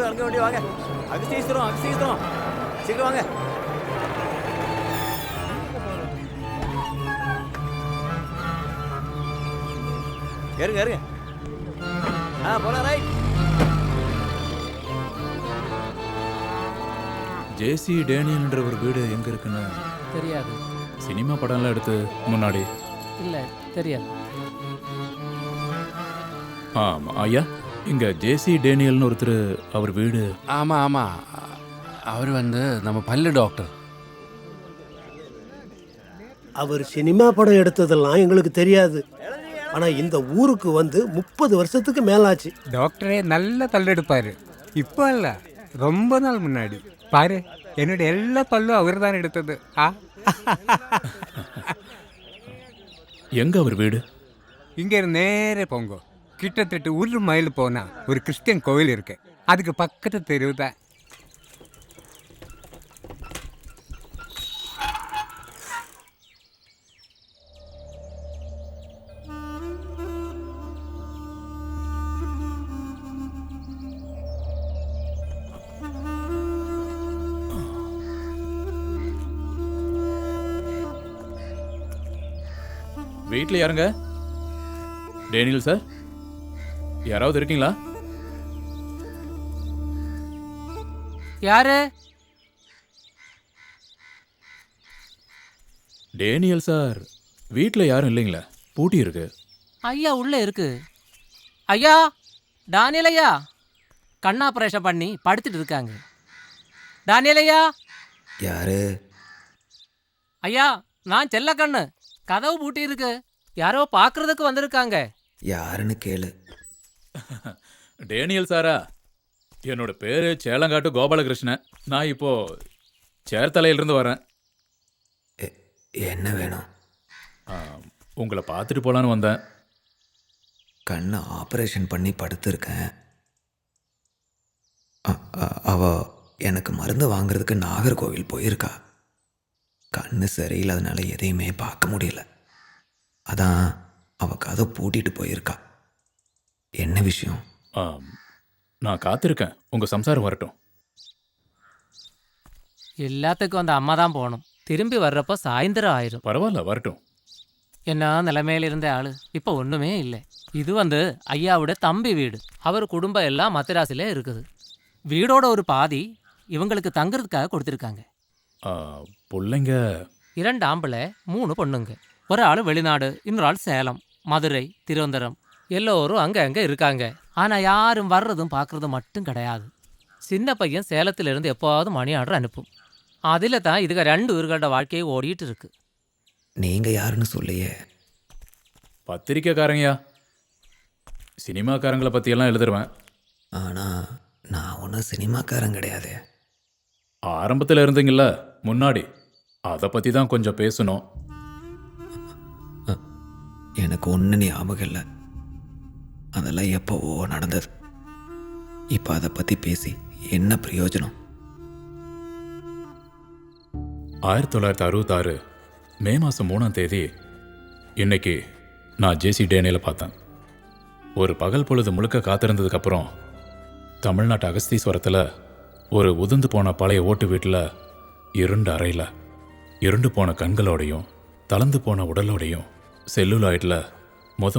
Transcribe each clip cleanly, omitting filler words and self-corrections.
இறங்க வேண்டிய வாங்க. அகஸ்தீஸ்வரம் அகஸ்தீஸ்வரம் சீக்கிரம் வாங்க. ஏறுங்க ஏறுங்க. போலாம் ரைட். ஜேசி டேனியல்ன்ற ஒரு வீடு எங்க இருக்குன்னு தெரியாது. சினிமா படம்லாம் எடுத்து முன்னாடி இல்லை தெரியாது. ஆமா ஐயா, இங்க ஜேசி டேனியல்னு ஒருத்தர், அவர் வீடு. ஆமாம் ஆமாம், அவர் நம்ம பல்லு டாக்டர். அவர் சினிமா படம் எடுத்ததெல்லாம் எங்களுக்கு தெரியாது. ஆனா இந்த ஊருக்கு 30 வருஷத்துக்கு மேலாச்சு. டாக்டரே நல்ல பல்லெடுப்பாரு. இப்போ இல்லை, ரொம்ப நாள் முன்னாடி. பாரு, என்னுடைய எல்லா பல்லும் அவர் தான் எடுத்தது. எங்க அவர் வீடு? இங்க இருந்து நேரே போங்க. கிட்டத்தட்ட 1 மைல் போனா ஒரு கிறிஸ்டியன் கோவில் இருக்கு. அதுக்கு பக்கத்து தெருவு தான். வீட்டில் யாருங்க? டேனியல் சார், யாராவது இருக்கீங்களா? யாரு? டேனியல் சார், வீட்டில் யாரும் இல்லைங்களா? பூட்டி இருக்கு. ஐயா உள்ள இருக்கு. ஐயா, டானியல் ஐயா கண் ஆப்ரேஷன் பண்ணி படுத்துட்டு இருக்காங்க. டானியல் ஐயா. யாரு? ஐயா, நான் செல்லக்கண்ணு. கதவு பூட்டி இருக்கு. யாரோ பார்க்கறதுக்கு வந்திருக்காங்க. யாருன்னு கேளு. டேனியல் சாரா? என்னோட பேரு சேலங்காட்டு கோபாலகிருஷ்ணன். நான் இப்போ சேர்த்தலையிலிருந்து வரேன். என்ன வேணும்? உங்களை பார்த்துட்டு போலான்னு வந்தேன். கண்ணை ஆப்ரேஷன் பண்ணி படுத்திருக்கேன். அவ எனக்கு மருந்து வாங்குறதுக்கு நாகர்கோவில் போயிருக்கா. கண்ணு சரியில்லாதனால எதையுமே பார்க்க முடியல. அதான் அவ கதை பூட்டிட்டு போயிருக்கா. என்ன விஷயம்? நான் காத்திருக்கேன், உங்க சம்சாரம் வரட்டும். எல்லாத்துக்கும் அந்த அம்மா தான் போகணும். திரும்பி வர்றப்போ சாயந்தரம் ஆயிரும். பரவாயில்ல, வரட்டும். என்ன நிலைமையில இருந்த ஆளு இப்போ ஒண்ணுமே இல்லை. இது ஐயாவோட தம்பி வீடு. அவர் குடும்பம் எல்லாம் மத்திராசிலே இருக்குது. வீடோட ஒரு பாதி இவங்களுக்கு தங்குறதுக்காக கொடுத்துருக்காங்க. பிள்ளைங்க 2 ஆம்பளை 3 பொண்ணுங்க. ஒரு ஆள் வெளிநாடு, இன்னொரு ஆள் சேலம், மதுரை, திருவனந்தபுரம். எல்லோரும் அங்கே இருக்காங்க. ஆனால் யாரும் வர்றதும் பார்க்குறதும் மட்டும் கிடையாது. சின்ன பையன் சேலத்திலிருந்து எப்போவாவது மணி ஆர்டர் அனுப்பும். அதில் தான் இதுக 2 ஊர்களோட வாழ்க்கையை ஓடிட்டு இருக்கு. நீங்க யாருன்னு சொல்லியே. பத்திரிக்கைக்காரங்கயா, சினிமாக்காரங்களை பற்றியெல்லாம் எழுதுருவேன். ஆனால் நான் ஒன்றும் சினிமாக்காரன் கிடையாது. ஆரம்பத்தில் இருந்தீங்கள முன்னாடி, அதை பற்றி தான் கொஞ்சம் பேசணும். எனக்கு ஒன்று ஞாபகம் இல்லை. அதெல்லாம் எப்போவோ நடந்தது. இப்போ அதை பற்றி பேசி என்ன பிரயோஜனம்? 1966 மே மாதம் 3ஆம் தேதி இன்னைக்கு நான் ஜேசி டேனியலை பார்த்தேன். ஒரு பகல் பொழுது முழுக்க காத்திருந்ததுக்கப்புறம் தமிழ்நாட்டு அகஸ்தீஸ்வரத்தில் ஒரு உதிர்ந்து போன பழைய ஓட்டு வீட்டில் இருண்ட அறையில் இருண்டு போன கண்களோடையும் தளர்ந்து போன உடலோடையும் செல்லுலாய்டில்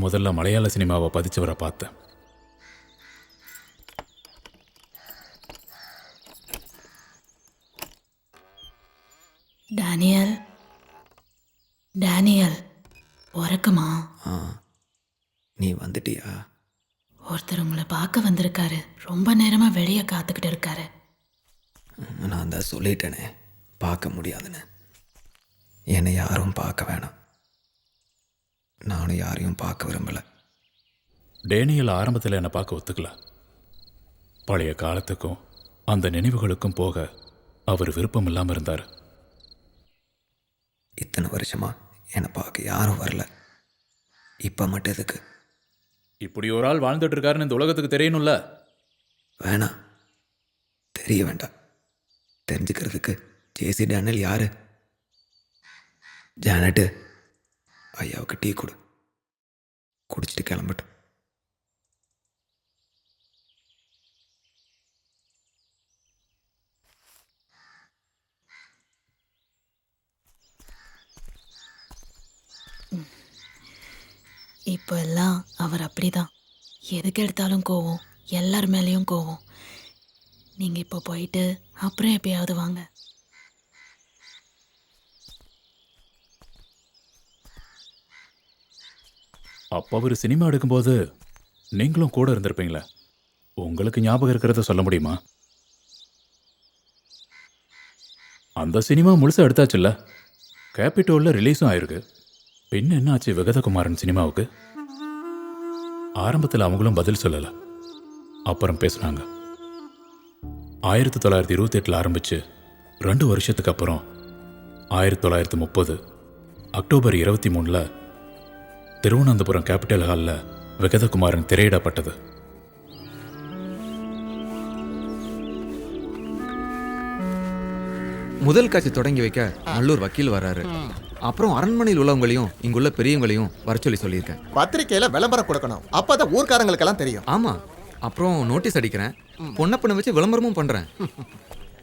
முதல்ல மலையாள சினிமாவை பதிச்சவரை பார்த்தேன். டேனியல், டேனியல் உறக்கமா? நீ வந்துட்டியா? ஒருத்தர் உங்களை பார்க்க வந்திருக்காரு. ரொம்ப நேரமா வெளியே காத்துக்கிட்டு இருக்காரு. நான் தான் சொல்லிட்டேனே, பார்க்க முடியாதுன்னு. என்னை யாரும் பார்க்க வேணாம். நானும் யாரையும் பார்க்க விரும்பலை. டேனியல் ஆரம்பத்தில் என்னை பார்க்க ஒத்துக்கல. பழைய காலத்துக்கும் அந்த நினைவுகளுக்கும் போக அவர் விருப்பம் இல்லாமல் இருந்தார். இத்தனை வருஷமா என்னை பார்க்க யாரும் வரல. இப்போ மட்டும் எதுக்கு? இப்படி ஒரு ஆள் வாழ்ந்துட்டு இருக்காருன்னு இந்த உலகத்துக்கு தெரியணும்ல. வேணாம், தெரிய வேண்டாம். தெரிஞ்சுக்கிறதுக்கு ஜேசி டேனியல் யாரு? ஜானட்டு, ஐயாவுக்கு டீ கொடு, குடிச்சிட்டு கிளம்பட்டும். இப்போ எல்லாம் அவர் அப்படிதான். எதுக்கு எடுத்தாலும் கோவம், எல்லார் மேலேயும் கோவம். நீங்க இப்போ போயிட்டு அப்புறம் எப்பயாவது வாங்க. அப்போ அவர் சினிமா எடுக்கும்போது நீங்களும் கூட இருந்திருப்பீங்களே, உங்களுக்கு ஞாபகம் இருக்கிறத சொல்ல முடியுமா? அந்த சினிமா முழுசாக எடுத்தாச்சுல்ல, கேபிட்டோலில் ரிலீஸும் ஆயிருக்கு. பின்ன என்ன ஆச்சு விகதகுமாரன் சினிமாவுக்கு? ஆரம்பத்தில் அவங்களும் பதில் சொல்லலை, அப்புறம் பேசுனாங்க. 1928 ஆரம்பிச்சு 2 வருஷத்துக்கு அப்புறம் 1930 அக்டோபர் 23 திருவனந்தபுரம் கேபிட்டல் ஹாலில் விகதகுமாரன் திரையிடப்பட்டது. முதல் காட்சி தொடங்கி வைக்க நல்லூர் வக்கீல் வர்றாரு. அப்புறம் அரண்மனையில் உள்ளவங்களையும் இங்குள்ள பெரியவங்களையும் வர சொல்லியிருக்கேன். பத்திரிக்கையில விளம்பரம் கொடுக்கணும், அப்பதான் ஊர்க்காரங்களுக்கெல்லாம் தெரியும். ஆமா, அப்புறம் நோட்டீஸ் அடிக்கிறேன், பொண்ணப்பனை வச்சு விளம்பரமும் பண்றேன்.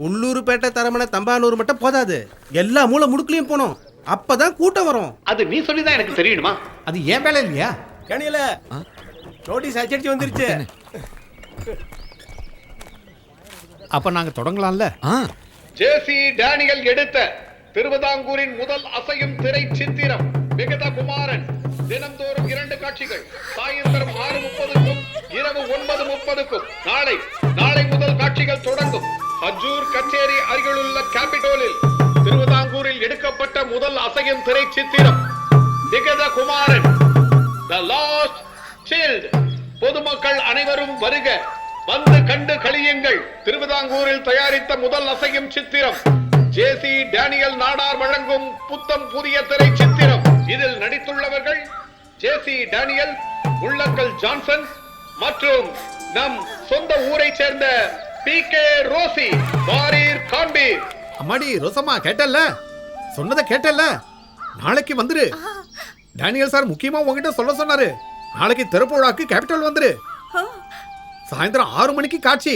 உள்ளூர்பேட்டை, தரமணை, தம்பானூர் மட்டும் போதாது, எல்லா மூலை முடுக்குலையும் போனோம். அப்பதான் கூட்டம் வரும். அது நீ சொல்லிதான் எனக்கு தெரியணுமா? அது ஏன் வேலை இல்லையா? கணியில நோட்டீஸ் அச்சடிச்சு வந்துருச்சு. அப்ப நாங்க தொடங்கலாம்ல. ஜேசி டேனியல் எடுத்த திருவிதாங்கூரின் முதல் அசையும் திரை சித்திரம் விகதகுமாரன். தினந்தோறும் 2 காட்சிகள், சாயந்தரம் 6:30க்கும் இரவு 9:30க்கும். நாளை முதல் காட்சிகள் தொடங்கும். ஹஜூர் கச்சேரி அருகிலுள்ள கேபிட்டோலில் திருவிதாங்கூரில் எடுக்கப்பட்ட முதல் அசையும் திரை சித்திரம் விகதகுமாரன், தி லாஸ்ட் சைல்ட். பொதுமக்கள் அனைவரும் வருக, வந்து கண்டு களியுங்கள். திருவிதாங்கூரில் தயாரித்த முதல் அசையும் சித்திரம் ஜேசி டேனியல் நாடார் வழங்கும் புத்தம் புதிய திரை சித்திரம். இதில் நடித்துள்ளவர்கள் ஜேசி டேனியல், முள்ளக்கல் ஜான்சன் மற்றும் நம் சொந்த ஊரை சேர்ந்த PK ரோசி. வாரீர் காண்பீர். அம்மாடி ரோசம்மா, கேட்டல்ல? சொன்னதை கேட்டல்ல? நாளைக்கு வந்துரு. டேனியல் சார் முக்கியமா உங்ககிட்ட சொல்ல சொன்னாரு. நாளைக்கு திறப்பு விழாக்கு கேபிட்டல் வந்துரு. சாயந்தரம் 6 மணிக்கு காட்சி.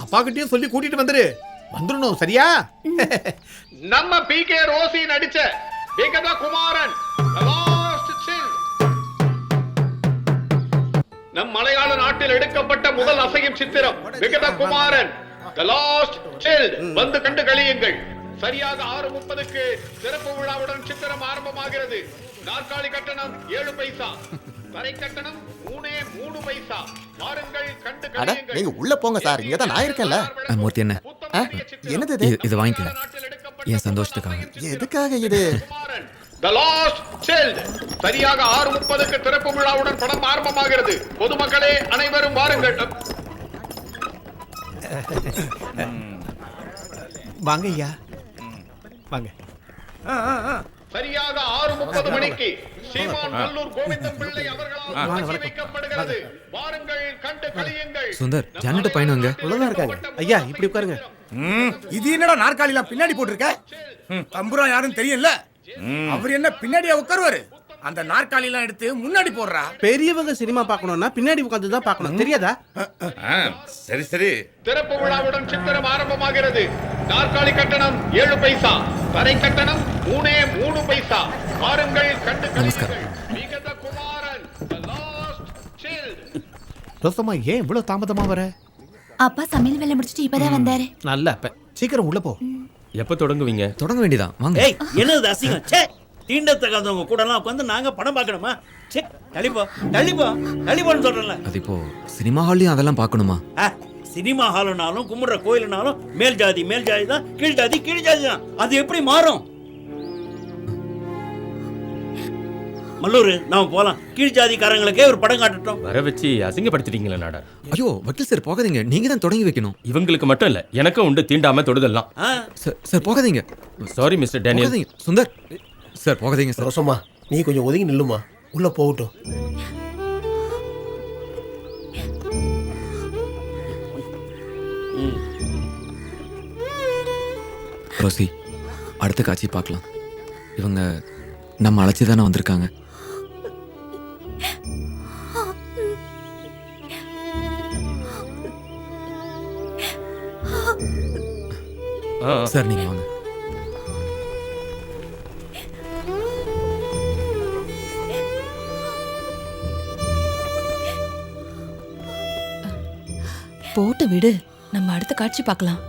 அப்பா கிட்டயும் சொல்லி கூட்டிட்டு வந்துரு. வந்துடணும், சரியா? நம்ம PK ரோசி நடிச்ச விகதகுமாரன், தி லாஸ்ட் சைல்ட். நம் மலையாள நாட்டில் எடுக்கப்பட்ட முதல் அசையும் சித்திரம் விகதகுமாரன், தி லாஸ்ட் சைல்ட். வந்து கண்டு களியுங்கள். சரியாக 6:30க்கு திறப்பு விழாவுடன் சித்திரம் ஆரம்பமாகிறது. நாற்காலி கட்டணம் 7 பைசா, தரை கட்டணம் 3 பைசா. வாருங்கள் கண்டு களியுங்கள். நீங்க உள்ள போங்க சார், இங்க தான் நான் இருக்கேன்ல. மூர்த்தி என்ன, என்னது இது வாங்கிக்கல, என் சந்தோஷத்துக்காக. எதுக்காக இது? The last child. சரியாக 6:30க்கு திறப்பு விழாவுடன் படம் ஆரம்பமாகிறது. பொதுமக்களே அனைவரும் வாருங்கள். வாங்க ஐயா, வாங்க. சரியாக 6:30 மணிக்கு ஸ்ரீமான் நல்லூர் கோவிந்தம் பிள்ளை அவர்களால் தொடங்கி வைக்கப்படுகிறது. வாருங்கள் கண்டு களியுங்கள். சுந்தர், ஜானட்ட பையனுங்க உள்ளதா இருக்காங்க. ஐயா இப்படி உட்காருங்க. இது என்னடா நாற்காலிலாம் பின்னாடி போட்டிருக்க? தம்புரான் யாருன்னு தெரியல. அவர் என்ன பின்னாடியா உட்காருவாரு? அந்த நாற்காலிலாம் எடுத்து முன்னாடி போடுறா. பெரியவங்க சினிமா பார்க்கணும்னா பின்னாடி உட்கார்ந்து தான் பார்க்கணும், தெரியாதா? சரி சரி. திறப்பு விழாவுடன் சித்திரம் ஆரம்பமாகிறது. நாற்காலி கட்டணம் 7 பைசா, தரை கட்டணம் 3 பைசா. வாருங்கள் கண்டு களியுங்கள். விகதகுமாரன், தி லாஸ்ட் சைல்ட். ரோசம்மா, ஏன் இவ்வளவு தாமதமா வர? அப்பா சமையல் வேலை முடிச்சிட்டு இப்பதான் வந்தாரு. நல்ல அப்ப சீக்கிரம் உள்ள போ. எப்ப தொடங்குவீங்க? தொடங்க வேண்டியதான், வாங்க. ஏய், என்னது அசிங்கம்? ச்சே, தீண்டத்தகாதவங்க கூட எல்லாம் உட்காந்து நாங்க படம் பார்க்கணுமா? ச்சே, தள்ளிப்போன்னு சொல்றேன்ல. அது இப்போ சினிமா ஹால்லையும் அதெல்லாம் பார்க்கணுமா? சினிமா ஹாலுனாலும் கும்பிடுற கோயிலுனாலும் மேல் ஜாதி தான், கீழ் ஜாதி தான். அது எப்படி மாறும்? மல்லூர், நாம போலாம். கீழ் ஜாதிக்காரங்களுக்கே ஒரு படம் காட்டட்டும். வர வச்சு அசிங்கப்படுத்திட்டீங்களா நாடா? ஐயோ வக்கீல் சார், போகாதீங்க, நீங்க தான் தொடங்கி வைக்கணும். இவங்களுக்கு மட்டும் இல்ல, எனக்கும் உண்டு தீண்டாம தொடுதெல்லாம். சார் போகாதீங்க. Sorry mister Daniel. போகாதீங்க சுந்தர் சார், போகாதீங்க சார். ரோசம்மா, நீ கொஞ்சம் ஒதுங்கி நில்லுமா, உள்ள போகட்டும். ரோசி, அடுத்த காட்சி பார்க்கலாம். இவங்க நம்ம அழைச்சி தானே வந்திருக்காங்க. சார் நீங்க வாங்க. போட்டு விடு, நம்ம அடுத்த காட்சி பார்க்கலாம்.